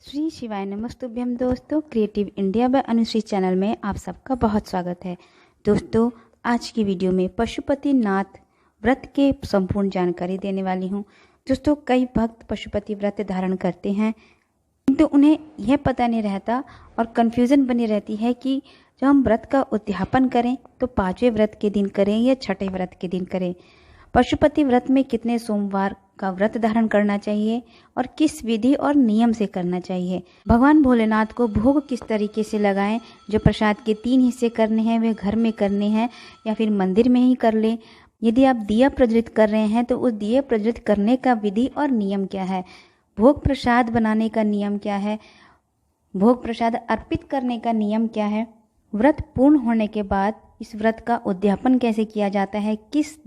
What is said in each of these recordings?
श्री शिवाय नमस्तुभ्यम दोस्तों, creative India by Anushree channel में आप सबका बहुत स्वागत है। दोस्तों, आज की वीडियो में पशुपति नाथ व्रत के संपूर्ण जानकारी देने वाली हूँ। दोस्तों, कई भक्त पशुपति व्रत धारण करते हैं किंतु उन्हें यह पता नहीं रहता और कन्फ्यूज़न बनी रहती है कि जब हम व्रत का उद्यापन करें तो 5वें व्रत के दिन करें या 6ठे व्रत के दिन करें। पशुपति व्रत में कितने सोमवार का व्रत धारण करना चाहिए और किस विधि और नियम से करना चाहिए। भगवान भोलेनाथ को भोग किस तरीके से लगाएं, जो प्रसाद के 3 हिस्से करने हैं वे घर में करने हैं या फिर मंदिर में ही कर लें। यदि आप दिया प्रज्वलित कर रहे हैं तो उस दिया प्रज्वलित करने का विधि और नियम क्या है। भोग प्रसाद बनाने का नियम क्या है। भोग प्रसाद अर्पित करने का नियम क्या है। व्रत पूर्ण होने के बाद इस व्रत का उद्यापन कैसे किया जाता है, किस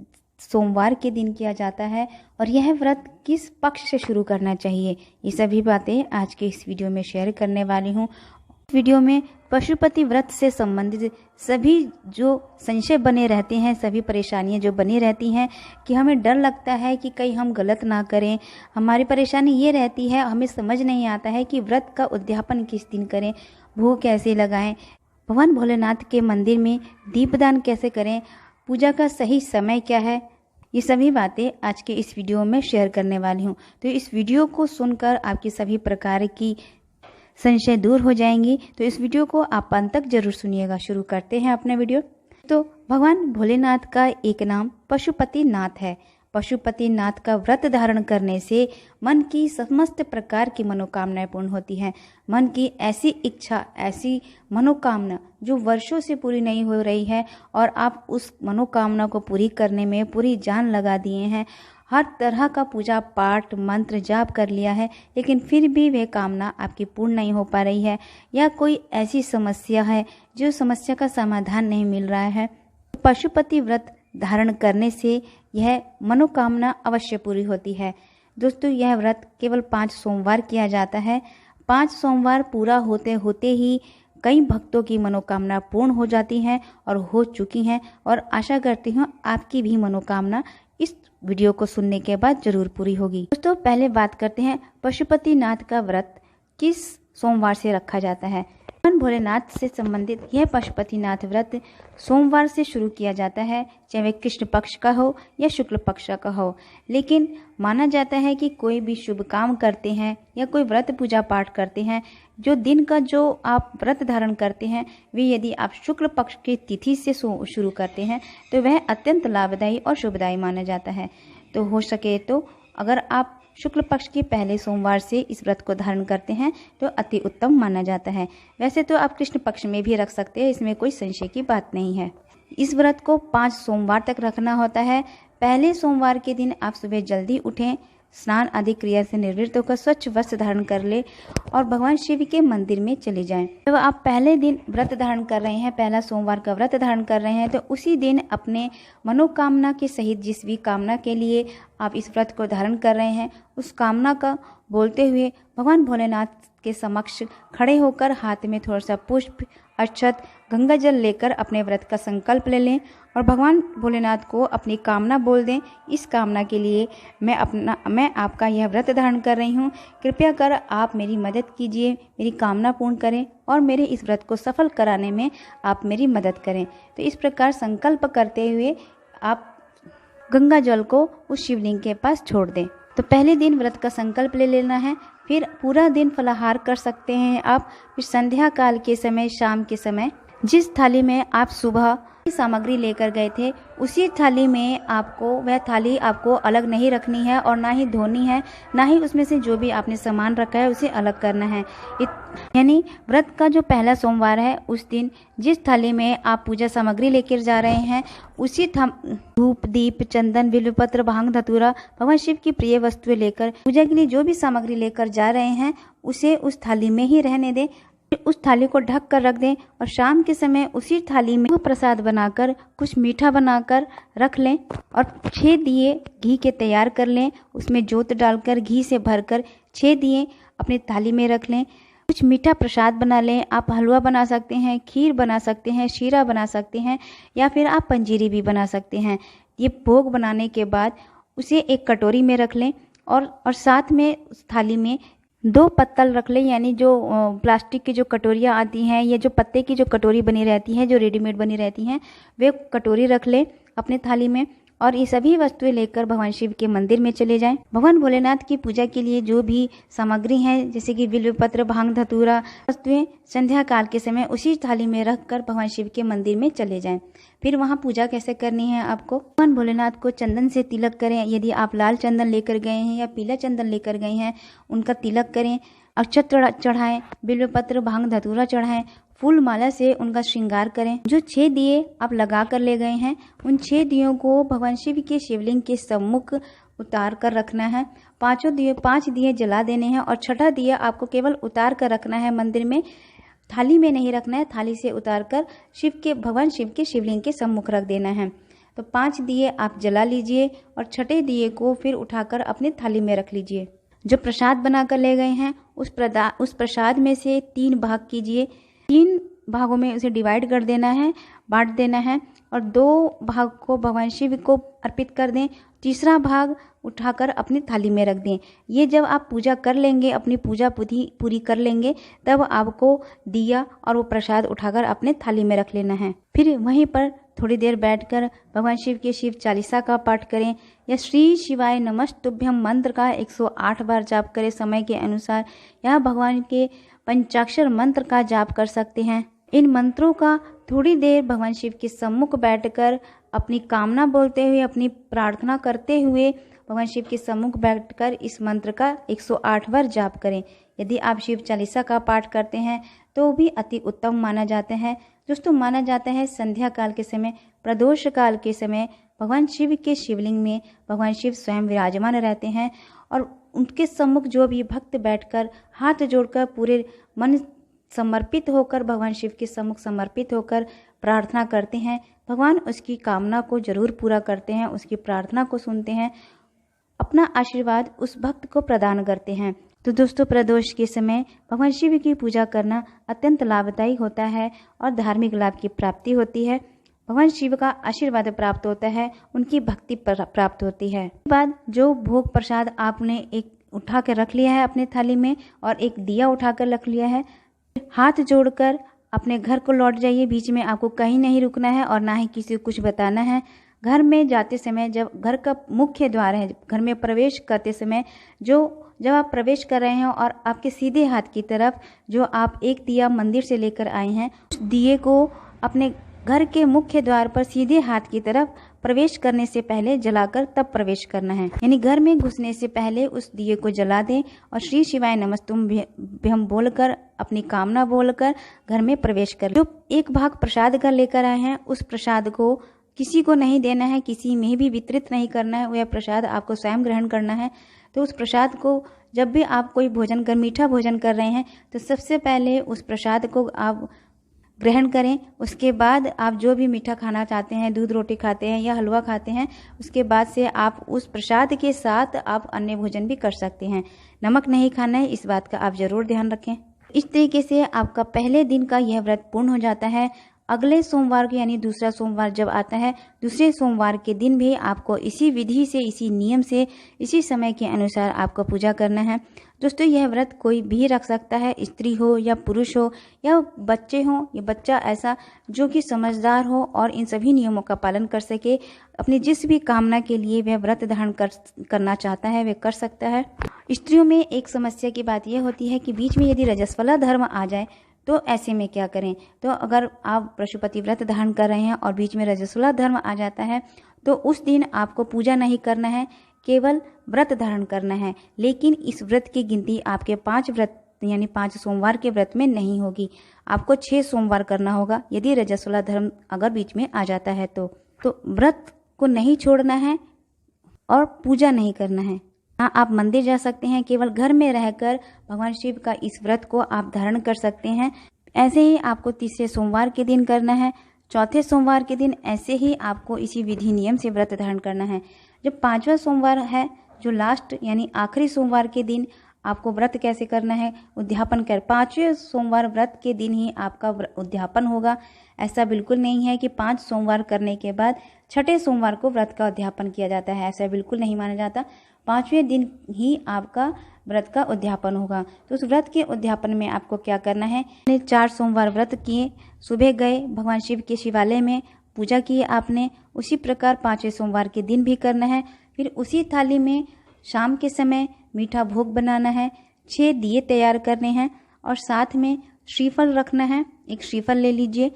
सोमवार के दिन किया जाता है और यह व्रत किस पक्ष से शुरू करना चाहिए। ये सभी बातें आज के इस वीडियो में शेयर करने वाली हूँ। इस वीडियो में पशुपति व्रत से संबंधित सभी जो संशय बने रहते हैं, सभी परेशानियां जो बनी रहती हैं कि हमें डर लगता है कि कहीं हम गलत ना करें। हमारी परेशानी ये रहती है, हमें समझ नहीं आता है कि व्रत का उद्यापन किस दिन करें, भोग कैसे लगाएं, भगवान भोलेनाथ के मंदिर में दीपदान कैसे करें, पूजा का सही समय क्या है। ये सभी बातें आज के इस वीडियो में शेयर करने वाली हूँ। तो इस वीडियो को सुनकर आपकी सभी प्रकार की संशय दूर हो जाएंगी। तो इस वीडियो को आप अंत तक जरूर सुनिएगा। शुरू करते हैं अपने वीडियो। तो भगवान भोलेनाथ का एक नाम पशुपति नाथ है। पशुपति नाथ का व्रत धारण करने से मन की समस्त प्रकार की मनोकामनाएं पूर्ण होती हैं। मन की ऐसी इच्छा, ऐसी मनोकामना जो वर्षों से पूरी नहीं हो रही है और आप उस मनोकामना को पूरी करने में पूरी जान लगा दिए हैं, हर तरह का पूजा पाठ मंत्र जाप कर लिया है, लेकिन फिर भी वह कामना आपकी पूर्ण नहीं हो पा रही है, या कोई ऐसी समस्या है जो समस्या का समाधान नहीं मिल रहा है, पशुपति व्रत धारण करने से यह मनोकामना अवश्य पूरी होती है। दोस्तों, यह व्रत केवल 5 सोमवार किया जाता है। 5 सोमवार पूरा होते होते ही कई भक्तों की मनोकामना पूर्ण हो जाती हैं और हो चुकी हैं, और आशा करती हूँ आपकी भी मनोकामना इस वीडियो को सुनने के बाद जरूर पूरी होगी। दोस्तों, पहले बात करते हैं पशुपति नाथ का व्रत किस सोमवार से रखा जाता है। भगवान भोलेनाथ से संबंधित यह पशुपतिनाथ व्रत सोमवार से शुरू किया जाता है, चाहे वह कृष्ण पक्ष का हो या शुक्ल पक्ष का हो। लेकिन माना जाता है कि कोई भी शुभ काम करते हैं या कोई व्रत पूजा पाठ करते हैं, जो दिन का जो आप व्रत धारण करते हैं वे यदि आप शुक्ल पक्ष की तिथि से शुरू करते हैं तो वह अत्यंत लाभदायी और शुभदायी माना जाता है। तो हो सके तो अगर आप शुक्ल पक्ष के पहले सोमवार से इस व्रत को धारण करते हैं तो अति उत्तम माना जाता है। वैसे तो आप कृष्ण पक्ष में भी रख सकते हैं, इसमें कोई संशय की बात नहीं है। इस व्रत को 5 सोमवार तक रखना होता है। पहले सोमवार के दिन आप सुबह जल्दी उठें, स्नान आदि क्रिया से निवृत्त होकर स्वच्छ वस्त्र धारण कर ले और भगवान शिव के मंदिर में चले जाएं। जब आप पहले दिन व्रत धारण कर रहे हैं, पहला सोमवार का व्रत धारण कर रहे हैं, तो उसी दिन अपने मनोकामना के सहित जिस भी कामना के लिए आप इस व्रत को धारण कर रहे हैं उस कामना का बोलते हुए भगवान भोलेनाथ के समक्ष खड़े होकर हाथ में थोड़ा सा पुष्प, अक्षत, गंगा जल लेकर अपने व्रत का संकल्प ले लें और भगवान भोलेनाथ को अपनी कामना बोल दें। इस कामना के लिए मैं आपका यह व्रत धारण कर रही हूँ, कृपया कर आप मेरी मदद कीजिए, मेरी कामना पूर्ण करें और मेरे इस व्रत को सफल कराने में आप मेरी मदद करें। तो इस प्रकार संकल्प करते हुए आप गंगा जल को उस शिवलिंग के पास छोड़ दें। तो पहले दिन व्रत का संकल्प ले लेना है, फिर पूरा दिन फलाहार कर सकते हैं आप। फिर संध्या काल के समय, शाम के समय जिस थाली में आप सुबह की सामग्री लेकर गए थे उसी थाली में वह थाली आपको अलग नहीं रखनी है और ना ही धोनी है, ना ही उसमें से जो भी आपने सामान रखा है उसे अलग करना है। यानी व्रत का जो पहला सोमवार है उस दिन जिस थाली में आप पूजा सामग्री लेकर जा रहे हैं उसी धूप, दीप, चंदन, बिल्वपत्र, भांग, धतूरा, भगवान शिव की प्रिय वस्तुएं लेकर पूजा के लिए जो भी सामग्री लेकर जा रहे हैं उसे उस थाली में ही रहने दें। उस थाली को ढक कर रख दें और शाम के समय उसी थाली में प्रसाद बनाकर कुछ मीठा बनाकर रख लें और 6 दिए घी के तैयार कर लें। उसमें जोत डालकर घी से भरकर 6 दिए अपनी थाली में रख लें। कुछ मीठा प्रसाद बना लें। आप हलवा बना सकते हैं, खीर बना सकते हैं, शीरा बना सकते हैं या फिर आप पंजीरी भी बना सकते हैं। ये भोग बनाने के बाद उसे एक कटोरी में रख लें और साथ में उस थाली में 2 पत्तल रख लें, यानी जो प्लास्टिक की जो कटोरियाँ आती हैं या जो पत्ते की जो कटोरी बनी रहती है, जो रेडीमेड बनी रहती हैं, वे कटोरी रख लें अपने थाली में और ये सभी वस्तुएं लेकर भगवान शिव के मंदिर में चले जाएं। भगवान भोलेनाथ की पूजा के लिए जो भी सामग्री है, जैसे कि बिल्वपत्र, भांग, धतूरा, वस्तुएं संध्या काल के समय उसी थाली में रखकर भगवान शिव के मंदिर में चले जाएं। फिर वहां पूजा कैसे करनी है आपको, भगवान भोलेनाथ को चंदन से तिलक करें। यदि आप लाल चंदन लेकर गए हैं या पीला चंदन लेकर गए हैं, उनका तिलक करें, अक्षत चढ़ाएं, बिल्वपत्र, भांग, धतूरा चढ़ाएं, फूल माला से उनका श्रृंगार करें। जो 6 दिए आप लगा कर ले गए हैं, उन 6 दियों को भगवान शिव के शिवलिंग के सम्मुख उतार कर रखना है। 5 दिए जला देने हैं और 6ठा दिया आपको केवल उतार कर रखना है मंदिर में, थाली में नहीं रखना है। थाली से उतार कर भगवान शिव के शिवलिंग के सम्मुख रख देना है। तो 5 दिए आप जला लीजिए और 6ठे दिए को फिर उठाकर अपनी थाली में रख लीजिए। जो प्रसाद बनाकर ले गए हैं उस प्रसाद में से 3 भाग कीजिए, 3 भागों में उसे डिवाइड कर देना है, बांट देना है और 2 भाग को भगवान शिव को अर्पित कर दें, तीसरा भाग उठाकर अपनी थाली में रख दें। ये जब आप पूजा कर लेंगे, अपनी पूजा पूरी कर लेंगे, तब आपको दिया और वो प्रसाद उठाकर अपने थाली में रख लेना है। फिर वहीं पर थोड़ी देर बैठकर भगवान शिव के शिव चालीसा का पाठ करें या श्री शिवाय नमस्तुभ्यम मंत्र का 108 बार जाप करें समय के अनुसार, या भगवान के पंचाक्षर मंत्र का जाप कर सकते हैं। इन मंत्रों का थोड़ी देर भगवान शिव के सम्मुख बैठकर अपनी कामना बोलते हुए, अपनी प्रार्थना करते हुए भगवान शिव के सम्मुख बैठकर इस मंत्र का 108 बार जाप करें। यदि आप शिव चालीसा का पाठ करते हैं तो भी अति उत्तम माना जाता है। दोस्तों, माना जाता है संध्या काल के समय, प्रदोष काल के समय भगवान शिव के शिवलिंग में भगवान शिव स्वयं विराजमान रहते हैं और उनके सम्मुख जो भी भक्त बैठकर हाथ जोड़कर पूरे मन समर्पित होकर भगवान शिव के सम्मुख समर्पित होकर प्रार्थना करते हैं, भगवान उसकी कामना को जरूर पूरा करते हैं, उसकी प्रार्थना को सुनते हैं, अपना आशीर्वाद उस भक्त को प्रदान करते हैं। तो दोस्तों, प्रदोष के समय भगवान शिव की पूजा करना अत्यंत लाभदायी होता है और धार्मिक लाभ की प्राप्ति होती है। भगवान शिव का आशीर्वाद प्राप्त होता है, उनकी भक्ति प्राप्त होती है। इसके बाद जो भोग प्रसाद आपने एक उठा कर रख लिया है अपने थाली में और एक दिया उठाकर रख लिया है, हाथ जोड़कर अपने घर को लौट जाइए। बीच में आपको कहीं नहीं रुकना है और ना ही किसी को कुछ बताना है। घर में जाते समय, जब घर का मुख्य द्वार है, घर में प्रवेश करते समय जब आप प्रवेश कर रहे हैं और आपके सीधे हाथ की तरफ जो आप एक दिया मंदिर से लेकर आए हैं, उस दिए को अपने घर के मुख्य द्वार पर सीधे हाथ की तरफ प्रवेश करने से पहले जलाकर तब प्रवेश करना है। यानी घर में घुसने से पहले उस दिए को जला दें और श्री शिवाय नमस्तुभ्यम बोलकर, अपनी कामना बोलकर घर में प्रवेश कर। जो एक भाग प्रसाद का लेकर आए हैं, उस प्रसाद को किसी को नहीं देना है, किसी में भी वितरित नहीं करना है, वह प्रसाद आपको स्वयं ग्रहण करना है। तो उस प्रसाद को जब भी आप कोई भोजन कर, मीठा भोजन कर रहे हैं, तो सबसे पहले उस प्रसाद को आप ग्रहण करें। उसके बाद आप जो भी मीठा खाना चाहते हैं, दूध रोटी खाते हैं या हलवा खाते हैं, उसके बाद से आप उस प्रसाद के साथ आप अन्य भोजन भी कर सकते हैं। नमक नहीं खाना है, इस बात का आप जरूर ध्यान रखें। इस तरीके से आपका पहले दिन का यह व्रत पूर्ण हो जाता है। अगले सोमवार को, यानी दूसरा सोमवार जब आता है, दूसरे सोमवार के दिन भी आपको इसी विधि से, इसी नियम से, इसी समय के अनुसार आपको पूजा करना है। दोस्तों, यह व्रत कोई भी रख सकता है, स्त्री हो या पुरुष हो या बच्चे हो या बच्चा ऐसा जो कि समझदार हो और इन सभी नियमों का पालन कर सके, अपनी जिस भी कामना के लिए वह व्रत धारण करना चाहता है वह कर सकता है। स्त्रियों में एक समस्या की बात यह होती है कि बीच में यदि रजस्वला धर्म आ जाए तो ऐसे में क्या करें। तो अगर आप पशुपति व्रत धारण कर रहे हैं और बीच में रजस्वला धर्म आ जाता है तो उस दिन आपको पूजा नहीं करना है, केवल व्रत धारण करना है। लेकिन इस व्रत की गिनती आपके 5 व्रत यानी 5 सोमवार के व्रत में नहीं होगी, आपको 6 सोमवार करना होगा यदि रजस्वला धर्म अगर बीच में आ जाता है तो व्रत को नहीं छोड़ना है और पूजा नहीं करना है। हाँ, आप मंदिर जा सकते हैं, केवल घर में रहकर भगवान शिव का इस व्रत को आप धारण कर सकते हैं। ऐसे ही आपको तीसरे सोमवार के दिन करना है, चौथे सोमवार के दिन ऐसे ही आपको इसी विधि नियम से व्रत धारण करना है। जब 5वां सोमवार है, जो लास्ट यानी आखिरी सोमवार के दिन आपको व्रत कैसे करना है, उद्यापन कर 5वें सोमवार व्रत के दिन ही आपका उद्यापन होगा। ऐसा बिल्कुल नहीं है कि 5 सोमवार करने के बाद 6ठे सोमवार को व्रत का उद्यापन किया जाता है, ऐसा बिल्कुल नहीं माना जाता। 5वें दिन ही आपका व्रत का उद्यापन होगा। तो उस व्रत के उद्यापन में आपको क्या करना है, 4 सोमवार व्रत किए, सुबह गए भगवान शिव के शिवालय में पूजा की आपने, उसी प्रकार 5वें सोमवार के दिन भी करना है। फिर उसी थाली में शाम के समय मीठा भोग बनाना है, 6 दिए तैयार करने हैं और साथ में श्रीफल रखना है। एक श्रीफल ले लीजिए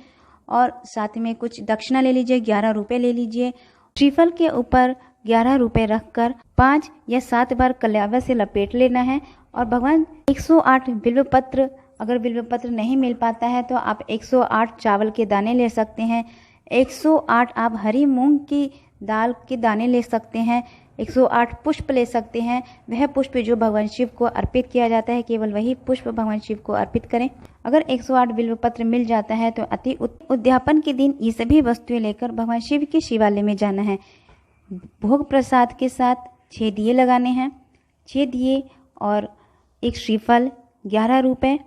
और साथ में कुछ दक्षिणा ले लीजिए, 11 रुपये ले लीजिए। श्रीफल के ऊपर 11 रुपये रखकर 5 या 7 बार कल्यावा से लपेट लेना है और भगवान 108 बिल्व पत्र, अगर बिल्व पत्र नहीं मिल पाता है तो आप 108 चावल के दाने ले सकते हैं, 108 आप हरी मूंग की दाल के दाने ले सकते हैं, 108 पुष्प ले सकते हैं। वह पुष्प जो भगवान शिव को अर्पित किया जाता है, केवल वही पुष्प भगवान शिव को अर्पित करें। अगर 108 बिल्व पत्र मिल जाता है तो अति उद्यापन के दिन ये सभी वस्तुएं लेकर भगवान शिव के शिवालय में जाना है। भोग प्रसाद के साथ 6 दिए लगाने हैं, 6 दिए और एक श्रीफल, 11 रुपये,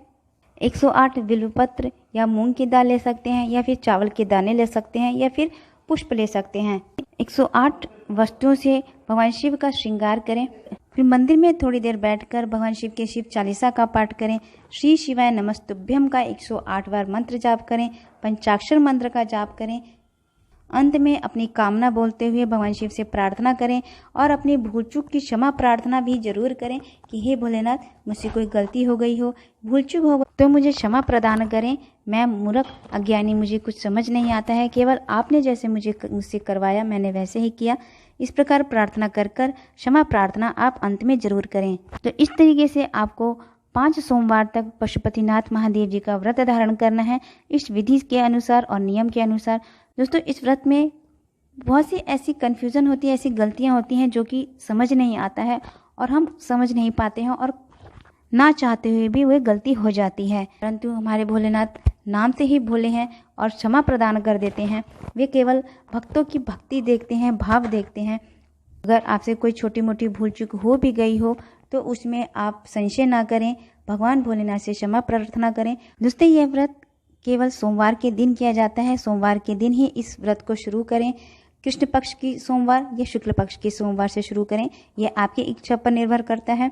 108 बिल्व पत्र या मूंग की दाल ले सकते हैं या फिर चावल के दाने ले सकते हैं या फिर पुष्प ले सकते हैं। 108 वस्तुओं से भगवान शिव का श्रृंगार करें। फिर मंदिर में थोड़ी देर बैठकर भगवान शिव के शिव चालीसा का पाठ करें। श्री शिवाय नमस्तुभ्यम का 108 बार मंत्र जाप करें, पंचाक्षर मंत्र का जाप करें। अंत में अपनी कामना बोलते हुए भगवान शिव से प्रार्थना करें और अपनी भूल चूक की क्षमा प्रार्थना भी जरूर करें कि हे भोलेनाथ, मुझसे कोई गलती हो गई हो, भूल चूक हो तो मुझे क्षमा प्रदान करें। मैं मूर्ख अज्ञानी, मुझे कुछ समझ नहीं आता है, केवल आपने जैसे मुझसे करवाया मैंने वैसे ही किया। इस प्रकार प्रार्थना कर कर क्षमा प्रार्थना आप अंत में जरूर करें। तो इस तरीके से आपको 5 सोमवार तक पशुपतिनाथ महादेव जी का व्रत धारण करना है, इस विधि के अनुसार और नियम के अनुसार। दोस्तों, इस व्रत में बहुत सी ऐसी कन्फ्यूज़न होती है, ऐसी गलतियां होती हैं जो कि समझ नहीं आता है और हम समझ नहीं पाते हैं और ना चाहते हुए भी वह गलती हो जाती है। परंतु हमारे भोलेनाथ नाम से ही भोले हैं और क्षमा प्रदान कर देते हैं। वे केवल भक्तों की भक्ति देखते हैं, भाव देखते हैं। अगर आपसे कोई छोटी मोटी भूल चूक हो भी गई हो तो उसमें आप संशय ना करें, भगवान भोलेनाथ से क्षमा प्रार्थना करें। दोस्तों, यह व्रत केवल सोमवार के दिन किया जाता है। सोमवार के दिन ही इस व्रत को शुरू करें। कृष्ण पक्ष की सोमवार या शुक्ल पक्ष के सोमवार से शुरू करें, यह आपकी इच्छा पर निर्भर करता है।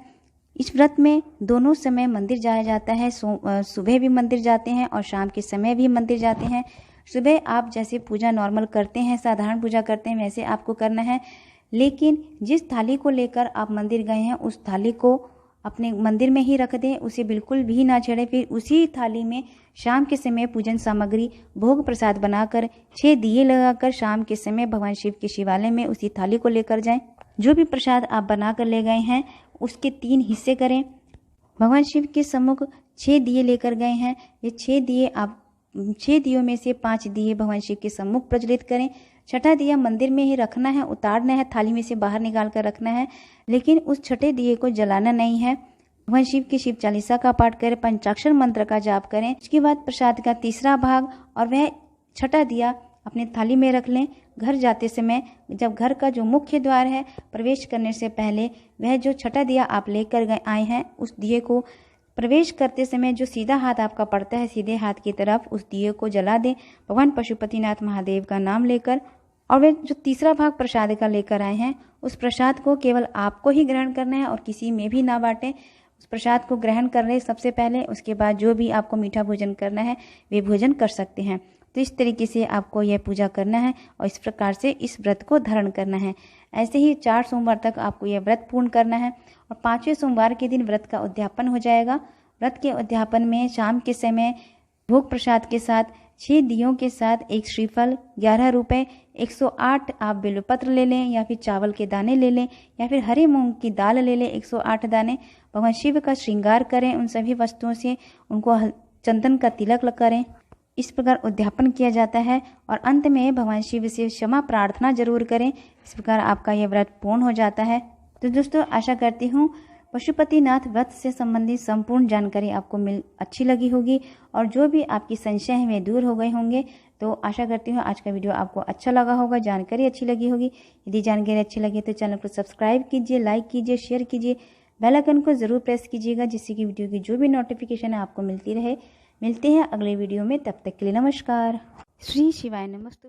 इस व्रत में दोनों समय मंदिर जाया जाता है। सुबह भी मंदिर जाते हैं और शाम के समय भी मंदिर जाते हैं। सुबह आप जैसे पूजा नॉर्मल करते हैं, साधारण पूजा करते हैं, वैसे आपको करना है। लेकिन जिस थाली को लेकर आप मंदिर गए हैं उस थाली को अपने मंदिर में ही रख दें, उसे बिल्कुल भी ना छेड़ें। फिर उसी थाली में शाम के समय पूजन सामग्री भोग प्रसाद बनाकर 6 दिए लगाकर शाम के समय भगवान शिव के शिवालय में उसी थाली को लेकर जाएं। जो भी प्रसाद आप बनाकर ले गए हैं उसके 3 हिस्से करें। भगवान शिव के सम्मुख 6 दिए लेकर गए हैं, ये 6 दिए आप 6 दियों में से 5 दिए भगवान शिव के सम्मुख प्रज्वलित करें। छठा दिया मंदिर में ही रखना है, उतारना है, थाली में से बाहर निकाल कर रखना है, लेकिन उस छठे दिए को जलाना नहीं है। भगवान शिव की शिव चालीसा का पाठ करें, पंचाक्षर मंत्र का जाप करें। उसके बाद प्रसाद का तीसरा भाग और वह छठा दिया अपने थाली में रख लें। घर जाते समय जब घर का जो मुख्य द्वार है, प्रवेश करने से पहले वह जो छठा दिया आप लेकर आए हैं उस दिए को प्रवेश करते समय जो सीधा हाथ आपका पड़ता है, सीधे हाथ की तरफ उस दिए को जला दें भगवान पशुपतिनाथ महादेव का नाम लेकर। और वे जो तीसरा भाग प्रसाद का लेकर आए हैं उस प्रसाद को केवल आपको ही ग्रहण करना है और किसी में भी ना बांटें। उस प्रसाद को ग्रहण कर ले सबसे पहले, उसके बाद जो भी आपको मीठा भोजन करना है वे भोजन कर सकते हैं। तो इस तरीके से आपको यह पूजा करना है और इस प्रकार से इस व्रत को धारण करना है। ऐसे ही 4 सोमवार तक आपको यह व्रत पूर्ण करना है और 5वें सोमवार के दिन व्रत का उद्यापन हो जाएगा। व्रत के उद्यापन में शाम के समय भोग प्रसाद के साथ 6 दियों के साथ एक श्रीफल, 11 रुपये, 108 आप बेलपत्र ले लें या फिर चावल के दाने ले लें या फिर हरे मूंग की दाल ले लें 108 दाने। भगवान शिव का श्रृंगार करें उन सभी वस्तुओं से, उनको चंदन का तिलक करें। इस प्रकार उद्यापन किया जाता है और अंत में भगवान शिव से क्षमा प्रार्थना जरूर करें। इस प्रकार आपका यह व्रत पूर्ण हो जाता है। तो दोस्तों, आशा करती हूँ पशुपतिनाथ व्रत से संबंधित संपूर्ण जानकारी आपको अच्छी लगी होगी और जो भी आपकी संशय है वे दूर हो गए होंगे। तो आशा करती हूँ आज का वीडियो आपको अच्छा लगा होगा, जानकारी अच्छी लगी होगी। यदि जानकारी अच्छी लगी तो चैनल को सब्सक्राइब कीजिए, लाइक कीजिए, शेयर कीजिए, बेल आइकन को ज़रूर प्रेस कीजिएगा जिससे कि वीडियो की जो भी नोटिफिकेशन है आपको मिलती रहे। मिलते हैं अगले वीडियो में, तब तक के लिए नमस्कार। श्री शिवाय नमस्तुभ्यं।